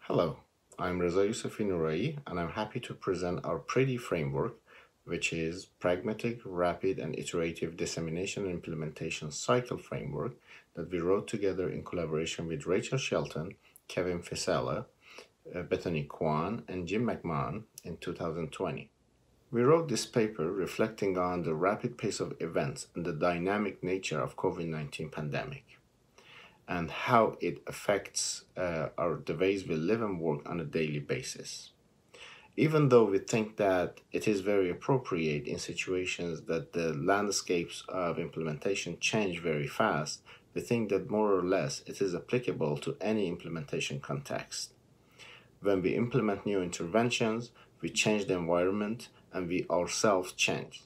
Hello, I'm Reza Yousefi Nurai, and I'm happy to present our PREDI framework, which is Pragmatic, Rapid, and Iterative Dissemination and Implementation Cycle Framework that we wrote together in collaboration with Rachel Shelton, Kevin Fisella, Bethany Kwan, and Jim McMahon in 2020. We wrote this paper reflecting on the rapid pace of events and the dynamic nature of COVID-19 pandemic, and how it affects the ways we live and work on a daily basis. Even though we think that it is very appropriate in situations that the landscapes of implementation change very fast, we think that more or less it is applicable to any implementation context. When we implement new interventions, we change the environment and we ourselves change.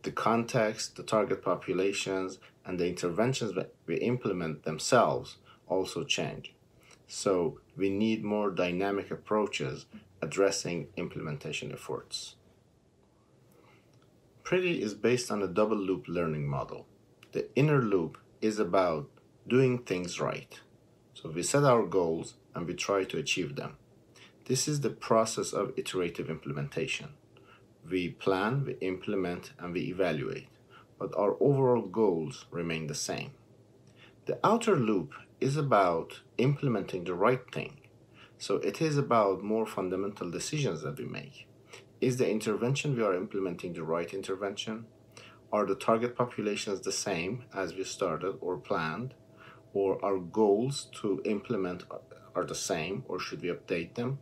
The context, the target populations, and the interventions that we implement themselves also change. So we need more dynamic approaches addressing implementation efforts. PREDI is based on a double loop learning model. The inner loop is about doing things right. So we set our goals and we try to achieve them. This is the process of iterative implementation. We plan, we implement, and we evaluate, but our overall goals remain the same. The outer loop is about implementing the right thing. So it is about more fundamental decisions that we make. Is the intervention we are implementing the right intervention? Are the target populations the same as we started or planned? Or our goals to implement are the same, or should we update them?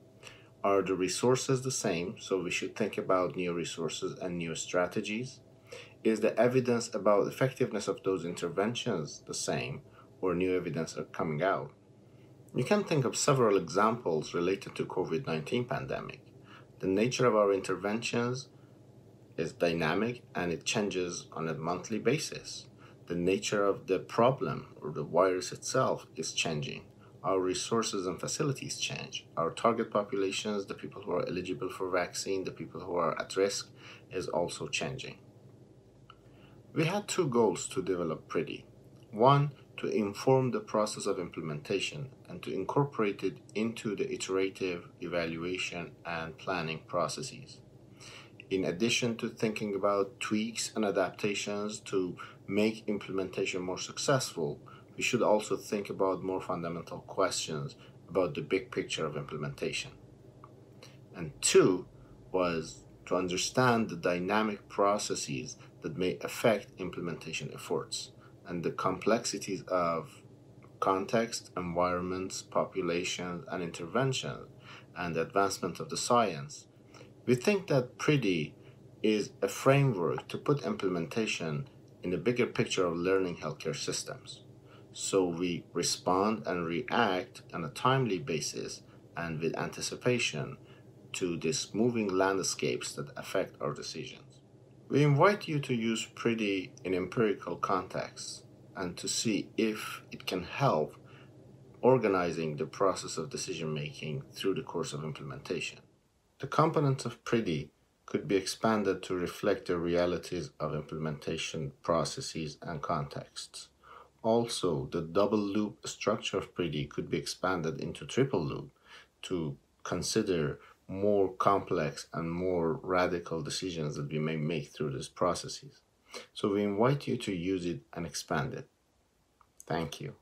Are the resources the same, so we should think about new resources and new strategies? Is the evidence about effectiveness of those interventions the same, or new evidence are coming out? You can think of several examples related to COVID-19 pandemic. The nature of our interventions is dynamic and it changes on a monthly basis. The nature of the problem or the virus itself is changing. Our resources and facilities change. Our target populations, the people who are eligible for vaccine, the people who are at risk, is also changing. We had two goals to develop PREDI. One, to inform the process of implementation and to incorporate it into the iterative evaluation and planning processes. In addition to thinking about tweaks and adaptations to make implementation more successful, we should also think about more fundamental questions about the big picture of implementation. And two was to understand the dynamic processes that may affect implementation efforts and the complexities of context, environments, populations, and intervention, and the advancement of the science. We think that PREDI is a framework to put implementation in the bigger picture of learning healthcare systems. So we respond and react on a timely basis and with anticipation to these moving landscapes that affect our decisions. We invite you to use PREDI in empirical contexts and to see if it can help organizing the process of decision making through the course of implementation. The components of PREDI could be expanded to reflect the realities of implementation processes and contexts. Also, the double loop structure of PREDI could be expanded into triple loop to consider more complex and more radical decisions that we may make through these processes. So we invite you to use it and expand it. Thank you.